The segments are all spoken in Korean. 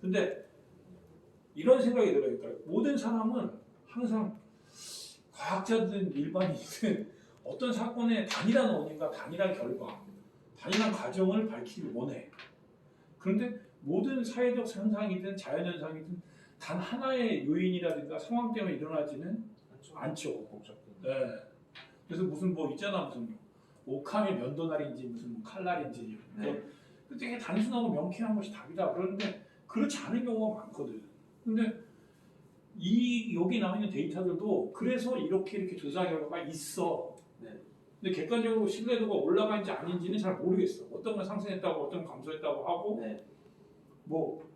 근데 이런 생각이 들어요. 그러니까 모든 사람은 항상 과학자든 일반인이든 어떤 사건의 단일한 원인과 단일한 결과, 단일한 과정을 밝히길 원해. 그런데 모든 사회적 현상이든 자연현상이든 단 하나의 요인이라든가 상황 때문에 일어나지는 않죠. 네. 그래서 무슨 뭐 있잖아, 무슨 오카미 면도날인지 무슨 뭐 칼날인지 네. 되게 단순하고 명쾌한 것이 답이다. 그런데 그렇지 않은 경우가 많거든. 근데 여기 나와 있는 데이터들도 그래서 이렇게 조사 결과가 있어. 네. 근데 객관적으로 신뢰도가 올라간지 아닌지는 잘 모르겠어. 어떤 건 상승했다고, 어떤 건 감소했다고 하고, 네. 뭐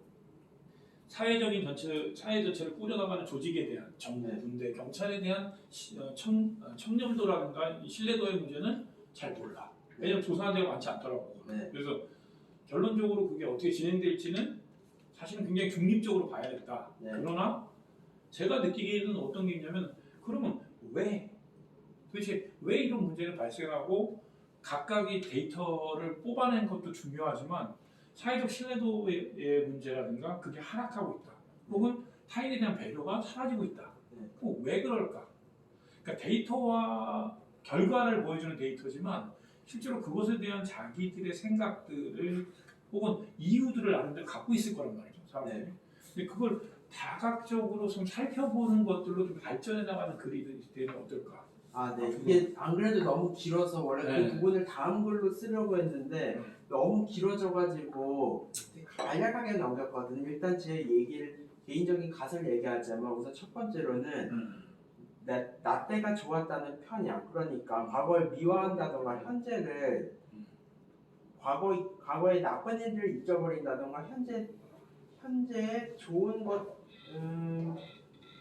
사회 전체를 꾸려나가는 조직에 대한 정부, 네. 군대, 경찰에 대한 청렴도라든가 이 신뢰도의 문제는 잘 몰라. 왜냐면 조사한 데가 많지 않더라고. 네. 그래서 결론적으로 그게 어떻게 진행될지는 사실은 굉장히 중립적으로 봐야겠다. 네. 그러나 제가 느끼기에는 어떤 게 있냐면 그러면 도대체 왜 이런 문제가 발생하고 각각의 데이터를 뽑아낸 것도 중요하지만 사회적 신뢰도의 문제라든가 그게 하락하고 있다. 혹은 타인에 대한 배려가 사라지고 있다. 왜 그럴까? 그러니까 데이터와 결과를 보여주는 데이터지만 실제로 그것에 대한 자기들의 생각들을 혹은 이유들을 나름대로 갖고 있을 거란 말이죠. 사람들이. 네. 근데 그걸 다각적으로 좀 살펴보는 것들로 좀 발전해 나가는 글이 되면 어떨까? 네. 이게 안 그래도 너무 길어서 원래 네. 그 부분을 다음 글로 쓰려고 했는데 너무 길어져가지고 간략하게 넘겼거든요. 일단 제 얘기를 개인적인 가설 얘기하자면 우선 첫 번째로는 나 때가 좋았다는 편향. 그러니까 과거를 미화한다던가 현재를 과거의 나쁜 일들을 잊어버린다던가 현재 좋은 것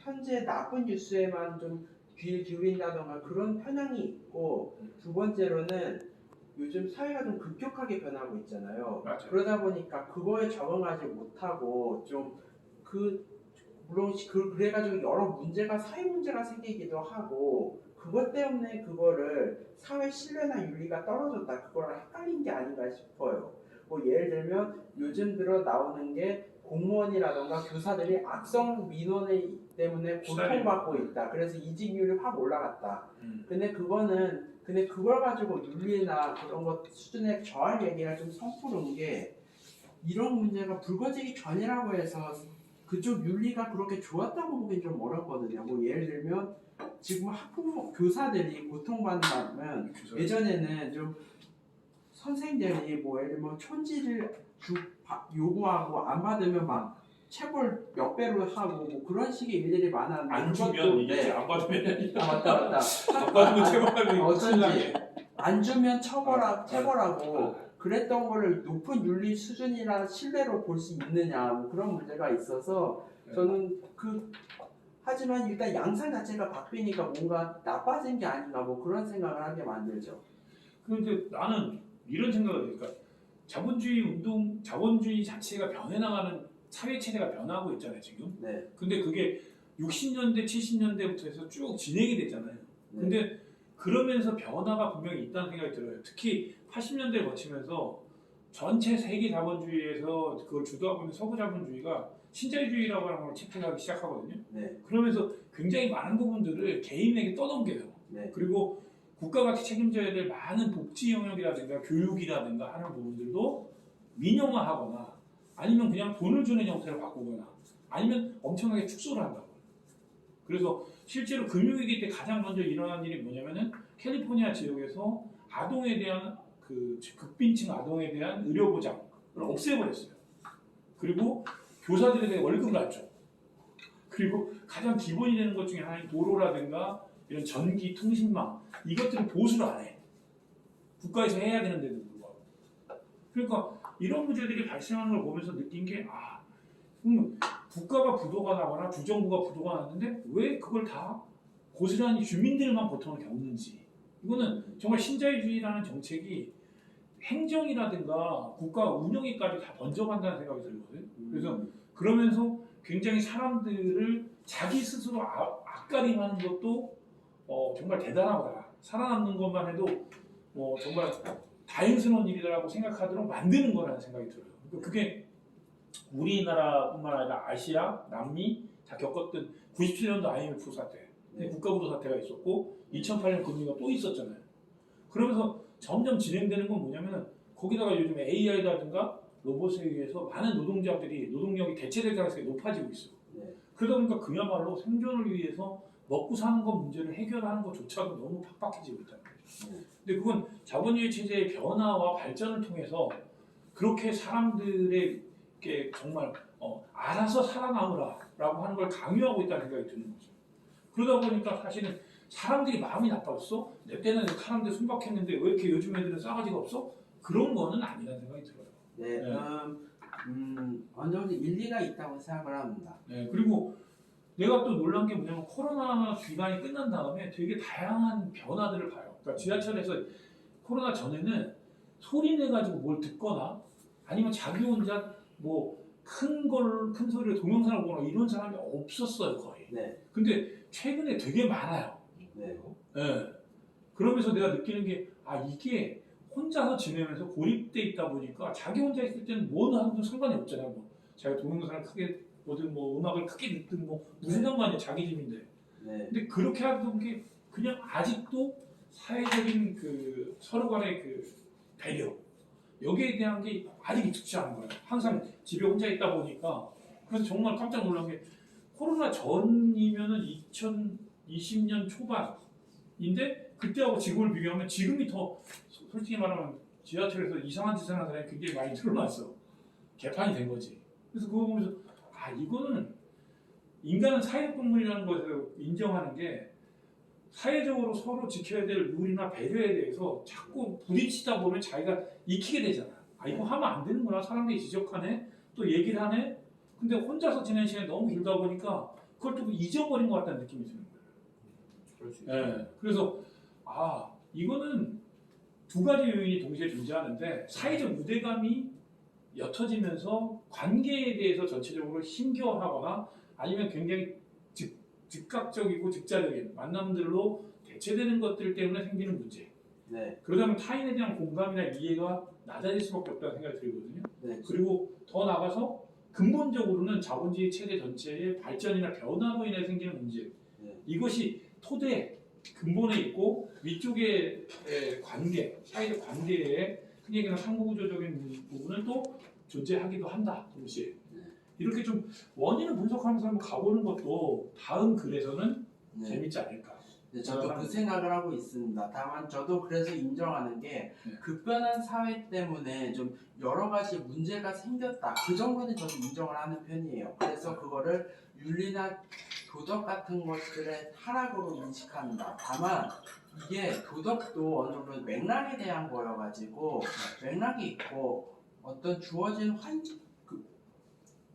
현재 나쁜 뉴스에만 좀 귀를 기울인다던가 그런 편향이 있고, 두 번째로는 요즘 사회가 좀 급격하게 변하고 있잖아요. 맞아요. 그러다 보니까 그거에 적응하지 못하고 물론 그래가지고 여러 문제가 사회 문제가 생기기도 하고, 그것 때문에 그거를 사회 신뢰나 윤리가 떨어졌다, 그거랑 헷갈린 게 아닌가 싶어요. 뭐 예를 들면 요즘 들어 나오는 게 공무원이라던가 교사들이 악성 민원 때문에 고통받고 있다. 그래서 이직률이 확 올라갔다. 근데 그걸 가지고 윤리나 그런 것 수준의 저할 얘기가 좀 섣부른 게, 이런 문제가 불거지기 전이라고 해서 그쪽 윤리가 그렇게 좋았다고 보긴 좀 어렵거든요. 뭐 예를 들면 지금 교사들이 고통받는 예전에는 좀 선생들이 뭐 예를 들면 촌지를 요구하고 안 받으면 막 체벌 몇 배로 하고 뭐 그런 식의 일들이 많았는데, 안 주면 이게 안 받으면 맞다. 안 받으면 체벌하는 어쩐지 안 주면 체벌하고 그랬던 거를 높은 윤리 수준이나 신뢰로 볼 수 있느냐, 뭐 그런 문제가 있어서 저는 하지만 일단 양상 자체가 바뀌니까 뭔가 나빠진 게 아닌가, 뭐 그런 생각을 하게 만들죠. 그런데 나는 이런 생각을 해요. 그러니까 자본주의 자체가 변해나가는 사회 체제가 변하고 있잖아요, 지금. 네. 근데 그게 60년대, 70년대부터 해서 쭉 진행이 됐잖아요. 근데 그러면서 변화가 분명히 있다는 생각이 들어요. 특히 80년대를 거치면서 전체 세계 자본주의에서 그걸 주도하고 있는 서구 자본주의가 신자유주의라고 하는 걸 채택하기 시작하거든요. 네. 그러면서 굉장히 많은 부분들을 개인에게 떠넘겨요. 네. 그리고 국가가 책임져야 될 많은 복지 영역이라든가 교육이라든가 하는 부분들도 민영화하거나 아니면 그냥 돈을 주는 형태로 바꾸거나 아니면 엄청나게 축소를 한다고. 그래서 실제로 금융위기 때 가장 먼저 일어난 일이 뭐냐면은 캘리포니아 지역에서 아동에 대한 극빈층 아동에 대한 의료 보장을 없애버렸어요. 그리고 교사들에 대해 월급을 안 줘. 그리고 가장 기본이 되는 것 중에 하나인 도로라든가 이런 전기, 통신망 이것들을 보수를 안 해. 국가에서 해야 되는데도 불구하고. 그러니까 이런 문제들이 발생하는 걸 보면서 느낀 게 국가가 부도가 나거나 주정부가 부도가 났는데 왜 그걸 다 고스란히 주민들만 고통을 겪는지. 이거는 정말 신자유주의라는 정책이 행정이라든가 국가 운영에까지 다 번져간다는 생각이 들거든요. 그래서 그러면서 굉장히 사람들을 자기 스스로 앞가림하는 것도 정말 대단하다. 살아남는 것만 해도 정말 다행스러운 일이라고 생각하도록 만드는 거라는 생각이 들어요. 그게 우리나라뿐만 아니라 아시아, 남미 다 겪었던 97년도 IMF 사태, 네. 국가부도 사태가 있었고 2008년 금리가 또 있었잖아요. 그러면서 점점 진행되는 건 뭐냐면은 거기다가 요즘 AI라든가 로봇에 의해서 많은 노동력이 대체될 가능성이 높아지고 있어요. 네. 그러다 보니까 그야말로 생존을 위해서 먹고 사는 것 문제를 해결하는 것조차도 너무 팍팍해지고 있다는 거죠. 근데 그건 자본주의 체제의 변화와 발전을 통해서 그렇게 사람들에게 정말 알아서 살아남으라라고 하는 걸 강요하고 있다는 생각이 드는 거죠. 그러다 보니까 사실은 사람들이 마음이 나빠졌어? 내 때는 사람들 순박했는데 왜 이렇게 요즘 애들은 싸가지가 없어? 그런 거는 아니라는 생각이 들어요. 네, 어느 정도 일리가 있다고 생각을 합니다. 네, 그리고 내가 또 놀란 게 뭐냐면 코로나 기간이 끝난 다음에 되게 다양한 변화들을 봐요. 그러니까 지하철에서 코로나 전에는 소리 내가지고 뭘 듣거나 아니면 자기 혼자 뭐 큰 소리로 동영상을 보거나 이런 사람이 없었어요, 거의. 네, 근데 최근에 되게 많아요. 네, 네. 그러면서 내가 느끼는 게, 이게 혼자서 지내면서 고립돼 있다 보니까 자기 혼자 있을 때는 뭐는 하든 상관이 없잖아요. 뭐 자기가 동영상을 크게 보든 뭐 음악을 크게 듣든 뭐 무슨 상관이야, 자기 집인데. 네, 근데 그렇게 하던 게 그냥 아직도 사회적인 그 서로 간의 그 배려 여기에 대한 게 아직 익숙치 않은 거예요. 항상 집에 혼자 있다 보니까. 그래서 정말 깜짝 놀란 게 코로나 전이면은 2020년 초반인데 그때하고 지금을 비교하면 지금이 더 솔직히 말하면 지하철에서 이상한 짓을 하는 사람이 굉장히 많이 늘어났어. 개판이 된 거지. 그래서 그거 보면서 이거는 인간은 사회적 동물이라는 것을 인정하는 게 사회적으로 서로 지켜야 될 룰이나 배려에 대해서 자꾸 부딪히다 보면 자기가 익히게 되잖아. 이거 하면 안 되는구나. 사람들이 지적하네. 또 얘기를 하네. 근데 혼자서 지낸 시간이 너무 길다 보니까 그걸 또 잊어버린 것 같다는 느낌이 드는 거예요. 그럴 수 있어요. 네. 그래서 이거는 두 가지 요인이 동시에 존재하는데 사회적 유대감이 옅어지면서 관계에 대해서 전체적으로 힘겨워하거나 아니면 굉장히 즉각적이고 즉자적인 만남들로 대체되는 것들 때문에 생기는 문제. 네, 그러다 보면 타인에 대한 공감이나 이해가 낮아질 수밖에 없다는 생각이 들거든요. 네, 그리고 더 나가서 근본적으로는 자본주의 체제 전체의 발전이나 변화로 인해 생기는 문제. 네. 이것이 토대 근본에 있고 위쪽의 관계, 사회적 관계에 흔히 얘기하는 상호구조적인 부분은 또 존재하기도 한다. 동시에. 이렇게 좀 원인을 분석하면서 한번 가보는 것도 다음 글에서는 네. 재밌지 않을까. 네, 저도 그 생각을 하고 있습니다. 다만 저도 그래서 인정하는 게 네. 급변한 사회 때문에 좀 여러 가지 문제가 생겼다. 그 정도는 저도 인정을 하는 편이에요. 그래서 그거를 윤리나 도덕 같은 것들의 하락으로 인식합니다. 다만 이게 도덕도 어느 정도 맥락에 대한 거여가지고 맥락이 있고 어떤 주어진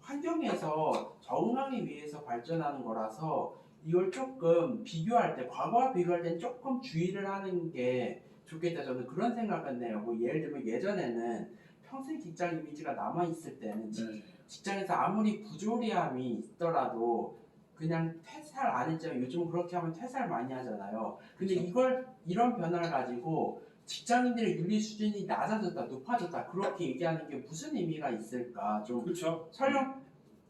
환경에서 적응하기 위해서 발전하는 거라서 이걸 조금 비교할 때, 과거와 비교할 때 조금 주의를 하는 게 좋겠다. 저는 그런 생각은 해요. 뭐 예를 들면 예전에는 평생 직장 이미지가 남아있을 때는 네. 직장에서 아무리 부조리함이 있더라도 그냥 퇴사를 안 했지만 요즘 그렇게 하면 퇴사를 많이 하잖아요. 근데 그렇죠. 이런 변화를 가지고 직장인들의 윤리 수준이 낮아졌다, 높아졌다 그렇게 얘기하는 게 무슨 의미가 있을까? 좀 그렇죠. 설령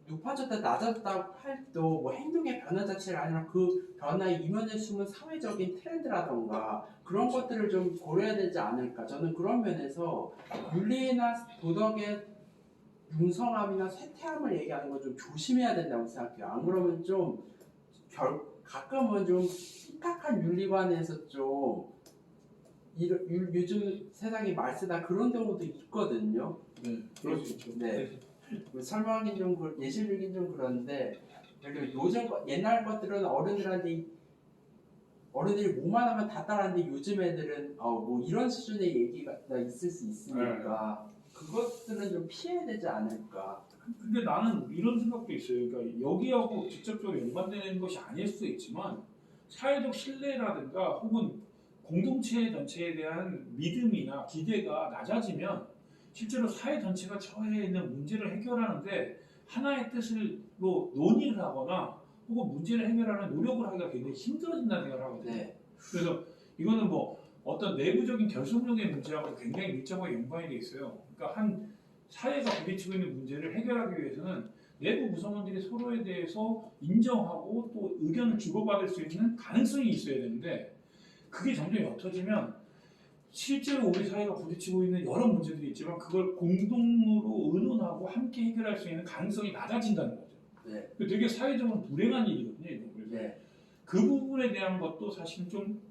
높아졌다, 낮아졌다 해도 뭐 행동의 변화 자체가 아니라 그 변화에 이면에 숨은 사회적인 트렌드라던가 그런 그렇죠. 것들을 좀 고려해야 되지 않을까? 저는 그런 면에서 윤리나 도덕의 융성함이나 쇠퇴함을 얘기하는 건 좀 조심해야 된다고 생각해요. 안 그러면 좀 가끔은 좀 심각한 윤리관에서 좀 요즘 세상이 말쓰다 그런 경우도 있거든요. 네, 그럴 수 있죠. 네. 설명하기 좀 예시 들긴 좀 그런데 요즘 옛날 것들은 어른들이 뭐만 하면 다 따라하는데 요즘 애들은 뭐 이런 수준의 얘기가 있을 수 있으니까 그것들은 좀 피해야 되지 않을까. 근데 나는 이런 생각도 있어요. 그러니까 여기하고 직접적으로 연관되는 것이 아닐 수도 있지만 사회적 신뢰라든가 혹은 공동체 전체에 대한 믿음이나 기대가 낮아지면 실제로 사회 전체가 처해 있는 문제를 해결하는데 하나의 뜻으로 논의를 하거나 혹은 문제를 해결하는 노력을 하기가 굉장히 힘들어진다는 생각을 하거든요. 네. 그래서 이거는 뭐 어떤 내부적인 결속력의 문제하고 굉장히 밀접하게 연관이 돼 있어요. 그러니까 한 사회가 부딪히고 있는 문제를 해결하기 위해서는 내부 구성원들이 서로에 대해서 인정하고 또 의견을 주고받을 수 있는 가능성이 있어야 되는데 그게 점점 옅어지면 실제로 우리 사회가 부딪히고 있는 여러 문제들이 있지만 그걸 공동으로 의논하고 함께 해결할 수 있는 가능성이 낮아진다는 거죠. 네. 되게 사회적으로 불행한 일이거든요. 이거. 그래서 네. 그 부분에 대한 것도 사실 좀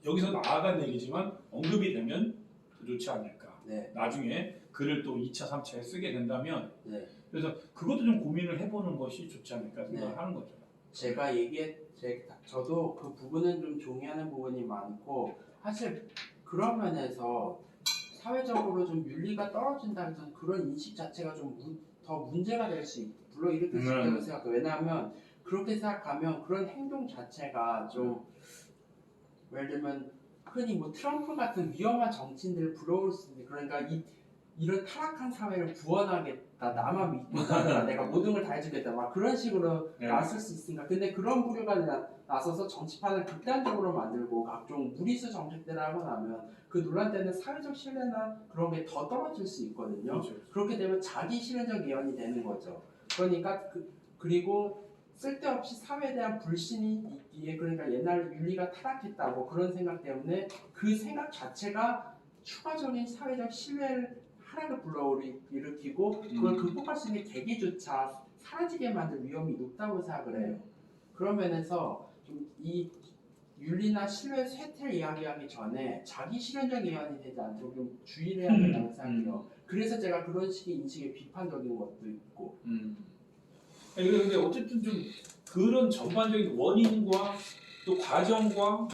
여기서 나아간 얘기지만 언급이 되면 더 좋지 않을까. 네. 나중에 글을 또 2차, 3차에 쓰게 된다면 네. 그래서 그것도 좀 고민을 해보는 것이 좋지 않을까 생각하는 거죠. 제가 저도 그 부분은 좀 동의하는 부분이 많고 사실 그런 면에서 사회적으로 좀 윤리가 떨어진다는 그런 인식 자체가 좀 더 문제가 될 수 있고 물론 이렇게 있다고 생각해요. 왜냐하면 그렇게 생각하면 그런 행동 자체가 좀 예를 들면 흔히 뭐 트럼프 같은 위험한 정치인들을 부러울 수 있는 그러니까 이런 타락한 사회를 구원하겠다 나만 믿고 따르라 내가 모든 걸 다 해주겠다 막 그런 식으로 네. 나설 수 있으니까 근데 그런 부류가 나서서 정치판을 극단적으로 만들고 각종 무리수 정책들을 하고 나면 그 논란 때는 사회적 신뢰나 그런 게 더 떨어질 수 있거든요. 그렇죠. 그렇게 되면 자기 실현적 예언이 되는 거죠. 그러니까 그리고 쓸데없이 사회에 대한 불신이 있기에 그러니까 옛날 윤리가 타락했다고 그런 생각 때문에 그 생각 자체가 추가적인 사회적 신뢰를 하락을 불러일으키고 그걸 극복할 수 있는 계기조차 사라지게 만들 위험이 높다고 생각을 해요. 그런 면에서 좀 이 윤리나 신뢰 쇠퇴를 이야기하기 전에 자기 실현적 예언이 되지 않도록 좀 주의를 해야 된다고 생각해요. 그래서 제가 그런 식의 인식에 비판적인 것도 있고. 근데 어쨌든 좀 그런 전반적인 원인과 또 과정과